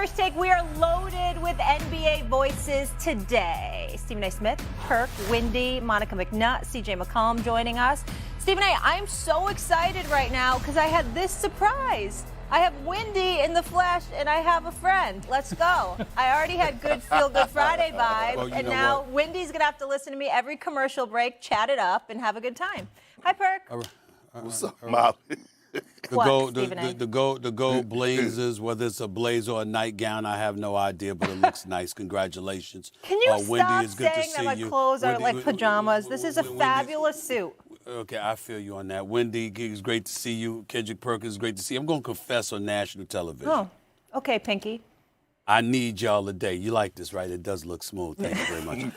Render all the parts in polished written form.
First Take, we are loaded with NBA voices today. Stephen A. Smith, Perk, Wendy, Monica McNutt, CJ McCollum joining us. Stephen A., I'm so excited right now because I had this surprise. I have Wendy in the flesh, and I have a friend. Let's go. I already had good Feel Good Friday vibe, Well, and now Wendy's going to have to listen to me every commercial break, chat it up, and have a good time. Hi, Perk. What's up, Molly? The gold blazers, whether it's a blazer or a nightgown, I have no idea, but it looks nice. Congratulations. Can you Wendy, stop it's good to saying that see my you. clothes are Wendy, like pajamas? This is a fabulous suit. Okay, I feel you on that. Wendy, it's great to see you. Kendrick Perkins, great to see you. I'm going to confess on national television. Oh, okay, Pinky. I need y'all today. You like this, right? It does look smooth. Thank you very much.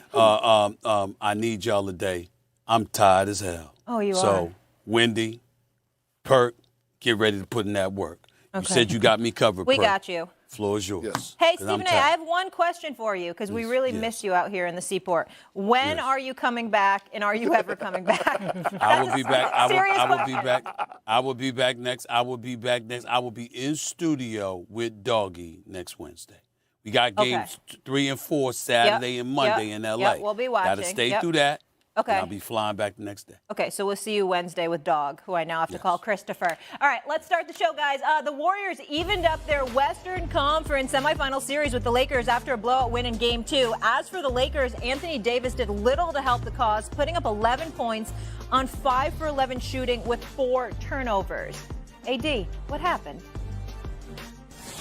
I need y'all today. I'm tired as hell. Oh, you are? So, Wendy, Perk, get ready to put in that work. Okay. You said you got me covered, We Perk. got you. Floor is yours. Yes. Hey, 'Cause I'm Stephen A., I tired. have one question for you because we really miss you out here in the Seaport. When are you coming back, and are you ever coming back? I will be back. I will be question. back. I will be back next. I will be back next. I will be in studio with Doggy next Wednesday. We got games 3 and 4 Saturday and Monday in LA. Yep, we'll be watching. Got to stay through that. Okay. And I'll be flying back the next day. Okay, so we'll see you Wednesday with Dog, who I now have to call Christopher. All right, let's start the show, guys. The Warriors evened up their Western Conference semifinal series with the Lakers after a blowout win in Game 2. As for the Lakers, Anthony Davis did little to help the cause, putting up 11 points on 5 for 11 shooting with 4 turnovers. AD, what happened?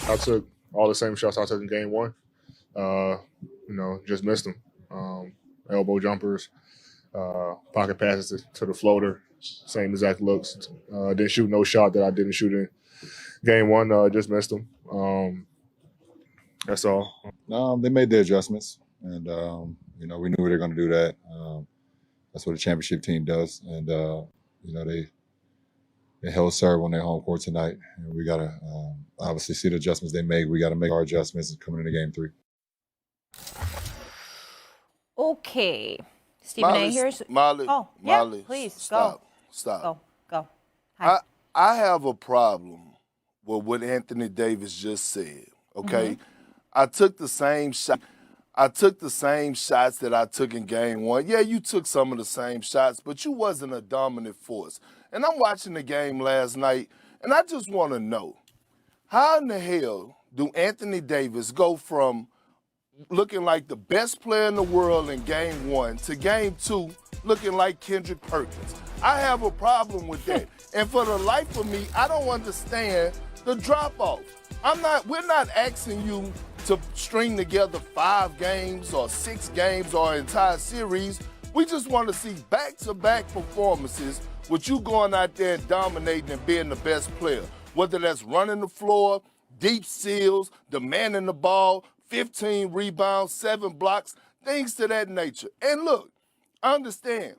I took all the same shots I took in Game 1. Just missed them. Elbow jumpers. Pocket passes to the floater, same exact looks. Didn't shoot no shot that I didn't shoot in Game 1. Just missed them. That's all. They made their adjustments, and we knew they were going to do that. That's what a championship team does, and they held serve on their home court tonight. And we got to obviously see the adjustments they made. We got to make our adjustments coming into Game 3. Okay. Stephen A., here's... Molly, yeah, please, stop. Go. Hi. I have a problem with what Anthony Davis just said, okay? I took the same shot. I took the same shots that I took in Game 1. Yeah, you took some of the same shots, but you wasn't a dominant force. And I'm watching the game last night, and I just want to know, how in the hell do Anthony Davis go from looking like the best player in the world in Game 1 to Game 2 looking like Kendrick Perkins? I have a problem with that. And for the life of me, I don't understand the drop-off. We're not asking you to string together 5 games or 6 games or an entire series. We just want to see back-to-back performances with you going out there and dominating and being the best player. Whether that's running the floor, deep steals, demanding the ball, 15 rebounds, 7 blocks, things to that nature. And look, I understand.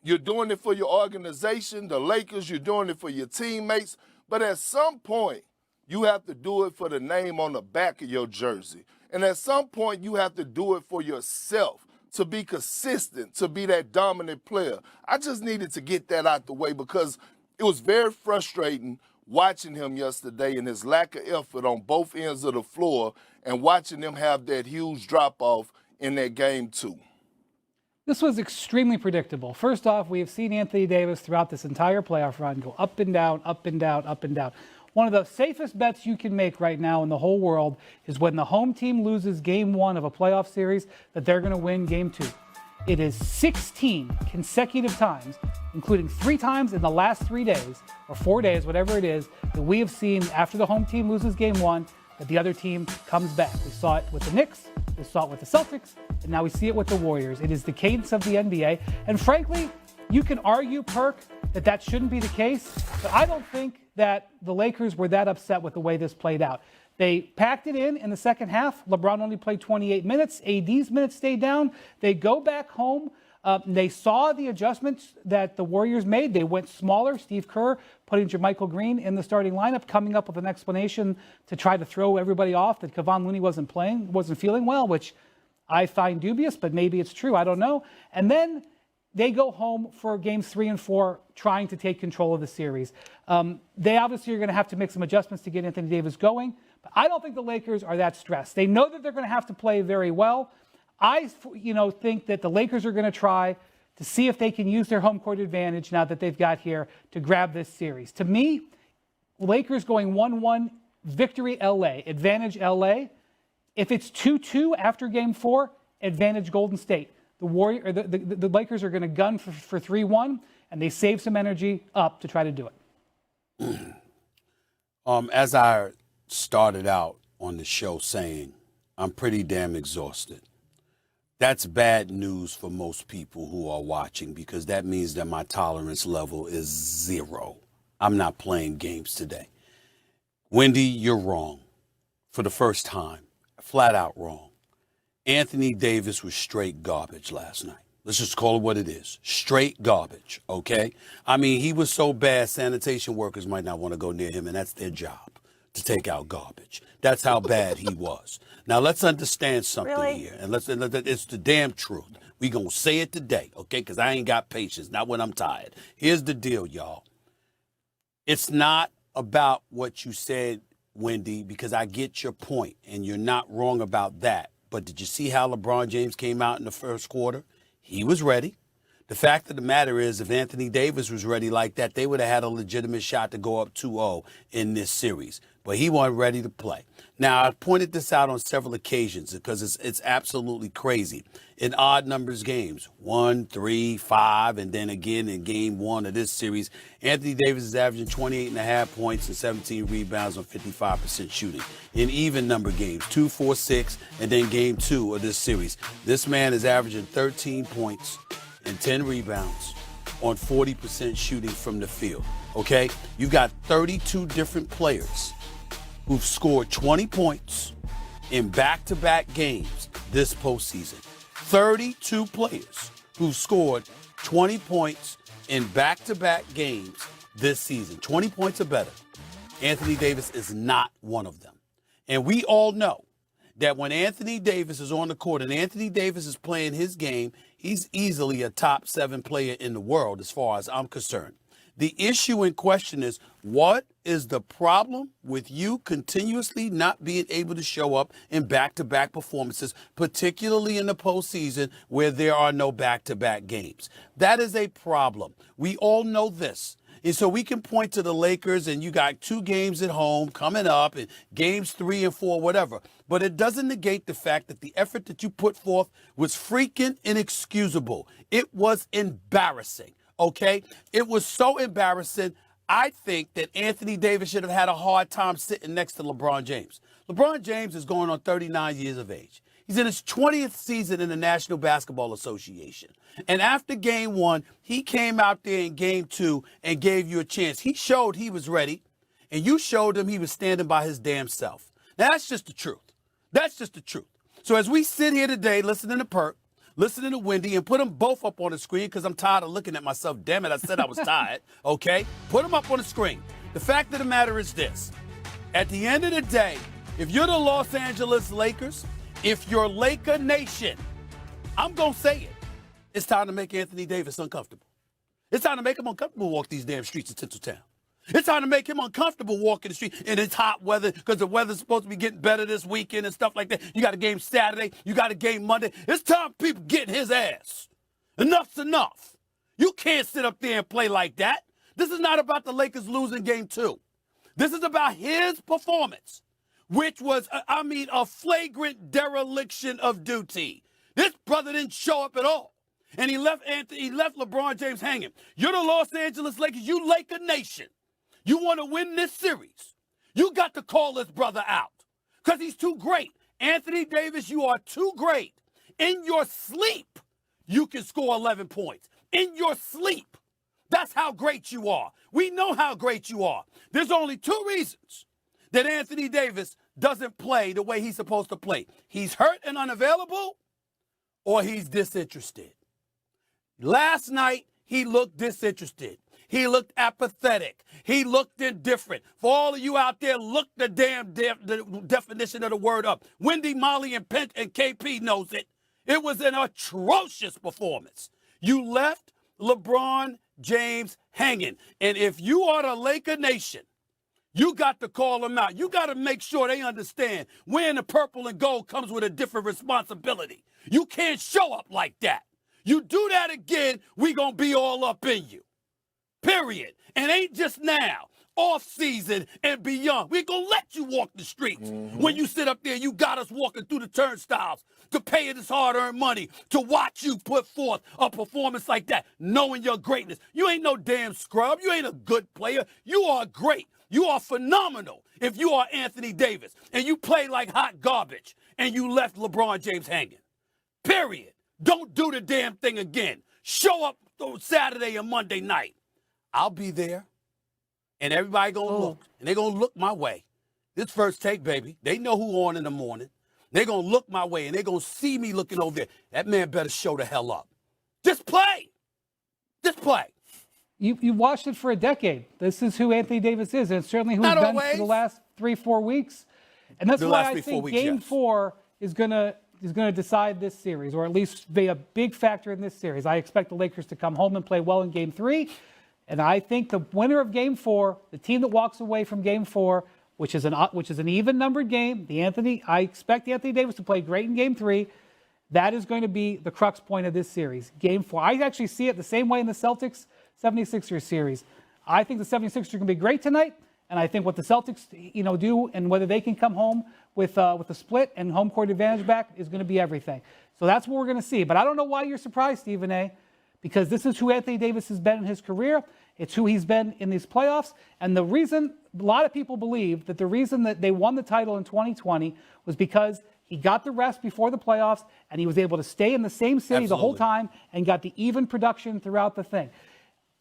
You're doing it for your organization, the Lakers, you're doing it for your teammates, but at some point, you have to do it for the name on the back of your jersey. And at some point, you have to do it for yourself, to be consistent, to be that dominant player. I just needed to get that out the way because it was very frustrating watching him yesterday and his lack of effort on both ends of the floor and watching them have that huge drop-off in that Game 2. This was extremely predictable. First off, we have seen Anthony Davis throughout this entire playoff run go up and down, up and down, up and down. One of the safest bets you can make right now in the whole world is when the home team loses Game 1 of a playoff series, that they're going to win Game 2. It is 16 consecutive times, including 3 times in the last 3 days, or 4 days, whatever it is, that we have seen after the home team loses Game 1, that the other team comes back. We saw it with the Knicks, we saw it with the Celtics, and now we see it with the Warriors. It is the cadence of the NBA, and frankly, you can argue, Perk, that shouldn't be the case, but I don't think that the Lakers were that upset with the way this played out. They packed it in the second half. LeBron only played 28 minutes. AD's minutes stayed down. They go back home. They saw the adjustments that the Warriors made. They went smaller. Steve Kerr putting JaMychal Green in the starting lineup, coming up with an explanation to try to throw everybody off that Kevon Looney wasn't feeling well, which I find dubious, but maybe it's true. I don't know. And then they go home for games 3 and 4, trying to take control of the series. They obviously are going to have to make some adjustments to get Anthony Davis going, But I don't think the Lakers are that stressed. They know that they're going to have to play very well. I think that the Lakers are going to try to see if they can use their home court advantage now that they've got here to grab this series. To me, Lakers going 1-1, victory LA, advantage LA. If it's 2-2 after game 4, advantage Golden State. The Lakers are going to gun for 3-1, and they save some energy up to try to do it. As I started out on the show saying, I'm pretty damn exhausted. That's bad news for most people who are watching because that means that my tolerance level is 0. I'm not playing games today. Wendy, you're wrong for the first time. Flat out wrong. Anthony Davis was straight garbage last night. Let's just call it what it is. Straight garbage, okay? I mean, he was so bad, sanitation workers might not want to go near him, and that's their job, to take out garbage. That's how bad he was. Now, let's understand something here, and it's the damn truth. We going to say it today, okay, because I ain't got patience, not when I'm tired. Here's the deal, y'all. It's not about what you said, Wendy, because I get your point, and you're not wrong about that. But did you see how LeBron James came out in the first quarter? He was ready. The fact of the matter is, if Anthony Davis was ready like that, they would have had a legitimate shot to go up 2-0 in this series. But he wasn't ready to play. Now, I've pointed this out on several occasions because it's absolutely crazy. In odd numbers games, 1, 3, 5, and then again in game 1 of this series, Anthony Davis is averaging 28.5 points and 17 rebounds on 55% shooting. In even number games, 2, 4, 6, and then game 2 of this series, this man is averaging 13 points and 10 rebounds on 40% shooting from the field, okay? You got 32 different players who've scored 20 points in back-to-back games this postseason. 32 players who've scored 20 points in back-to-back games this season. 20 points or better. Anthony Davis is not one of them. And we all know that when Anthony Davis is on the court and Anthony Davis is playing his game, he's easily a top 7 player in the world as far as I'm concerned. The issue in question is, what is the problem with you continuously not being able to show up in back-to-back performances, particularly in the postseason where there are no back-to-back games? That is a problem. We all know this. And so we can point to the Lakers and you got 2 games at home coming up and games 3 and 4, whatever. But it doesn't negate the fact that the effort that you put forth was freaking inexcusable. It was embarrassing. Okay, it was so embarrassing. I think that Anthony Davis should have had a hard time sitting next to LeBron James. LeBron James is going on 39 years of age. He's in his 20th season in the National Basketball Association. And after game 1, he came out there in game 2 and gave you a chance. He showed he was ready, and you showed him he was standing by his damn self. Now, that's just the truth. That's just the truth. So as we sit here today listening to Perk, listening to Wendy, and put them both up on the screen because I'm tired of looking at myself. Damn it, I said I was tired, okay? Put them up on the screen. The fact of the matter is this. At the end of the day, if you're the Los Angeles Lakers, if you're Laker Nation, I'm going to say it. It's time to make Anthony Davis uncomfortable. It's time to make him uncomfortable walk these damn streets of Tinseltown. It's time to make him uncomfortable walking the street in it's hot weather because the weather's supposed to be getting better this weekend and stuff like that. You got a game Saturday. You got a game Monday. It's time people getting his ass. Enough's enough. You can't sit up there and play like that. This is not about the Lakers losing game 2. This is about his performance, which was, a flagrant dereliction of duty. This brother didn't show up at all. And he left LeBron James hanging. You're the Los Angeles Lakers. You Laker Nation. You want to win this series, you got to call this brother out because he's too great. Anthony Davis, you are too great. In your sleep, you can score 11 points. In your sleep. That's how great you are. We know how great you are. There's only 2 reasons that Anthony Davis doesn't play the way he's supposed to play. He's hurt and unavailable, or he's disinterested. Last night, he looked disinterested. He looked apathetic. He looked indifferent. For all of you out there, look the damn the definition of the word up. Wendy, Molly, and KP knows it. It was an atrocious performance. You left LeBron James hanging. And if you are the Laker Nation, You got to call them out. You got to make sure they understand wearing the purple and gold comes with a different responsibility. You can't show up like that. You do that again, we going to be all up in you. Period. And ain't just now. Off season and beyond. We ain't gonna let you walk the streets. When you sit up there, you got us walking through the turnstiles to pay this hard-earned money to watch you put forth a performance like that, knowing your greatness. You ain't no damn scrub. You ain't a good player. You are great. You are phenomenal if you are Anthony Davis and you play like hot garbage and you left LeBron James hanging. Period. Don't do the damn thing again. Show up on Saturday and Monday night. I'll be there. And everybody gonna look, and they gonna look my way. This First Take, baby. They know who on in the morning. They gonna look my way, and they gonna see me looking over there. That man better show the hell up. Just play. Just play. You watched it for a decade. This is who Anthony Davis is, and it's certainly who he's Not been always. for the last 3-4 weeks. And that's The why last I 3-4 think weeks, Game yes. 4 is gonna decide this series, or at least be a big factor in this series. I expect the Lakers to come home and play well in Game 3. And I think the winner of Game 4, the team that walks away from Game 4, which is an even-numbered game, I expect Anthony Davis to play great in Game 3. That is going to be the crux point of this series. Game 4. I actually see it the same way in the Celtics 76ers series. I think the 76ers are going to be great tonight, and I think what the Celtics do and whether they can come home with a split and home court advantage back is going to be everything. So that's what we're going to see. But I don't know why you're surprised, Stephen A., because this is who Anthony Davis has been in his career. It's who he's been in these playoffs. And the reason, a lot of people believe that the reason that they won the title in 2020 was because he got the rest before the playoffs and he was able to stay in the same city the whole time and got the even production throughout the thing.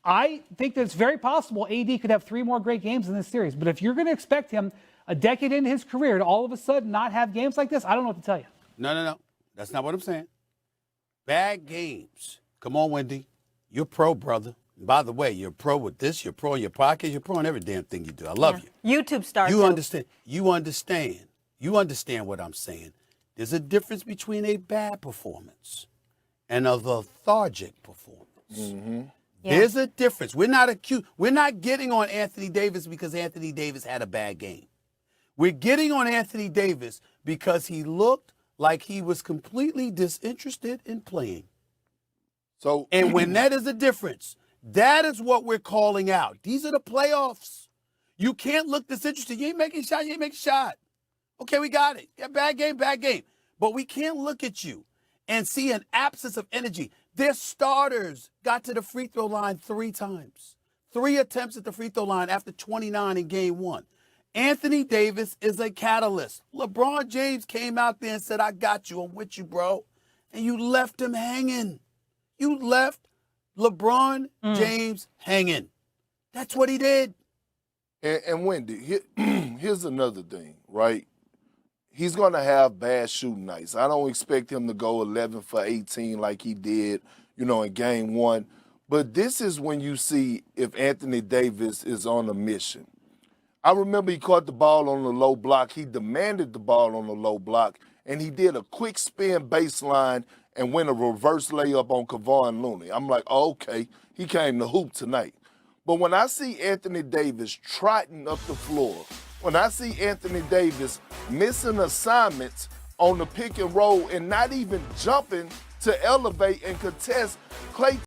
I think that it's very possible AD could have 3 more great games in this series. But if you're going to expect him a decade into his career to all of a sudden not have games like this, I don't know what to tell you. No. That's not what I'm saying. Bad games. Come on, Wendy. You're pro, brother. And by the way, you're pro with this. You're pro in your podcast. You're pro in every damn thing you do. I love you. YouTube star. You understand. You understand what I'm saying. There's a difference between a bad performance and a lethargic performance. Yeah. There's a difference. We're not getting on Anthony Davis because Anthony Davis had a bad game. We're getting on Anthony Davis because he looked like he was completely disinterested in playing. And when that is a difference, that is what we're calling out. These are the playoffs. You can't look disinterested. You ain't making a shot. Okay, we got it. Yeah, bad game. But we can't look at you and see an absence of energy. Their starters got to the free throw line 3 times. 3 attempts at the free throw line after 29 in Game 1. Anthony Davis is a catalyst. LeBron James came out there and said, I got you. I'm with you, bro. And you left him hanging. You left LeBron James hanging. That's what he did. And Wendy, here's another thing, right? He's going to have bad shooting nights. I don't expect him to go 11 for 18 like he did, in Game 1. But this is when you see if Anthony Davis is on a mission. I remember he caught the ball on the low block. He demanded the ball on the low block, and he did a quick spin baseline and went a reverse layup on Kevon Looney. I'm like, oh, okay, he came to hoop tonight. But when I see Anthony Davis trotting up the floor, when I see Anthony Davis missing assignments on the pick and roll and not even jumping to elevate and contest Klay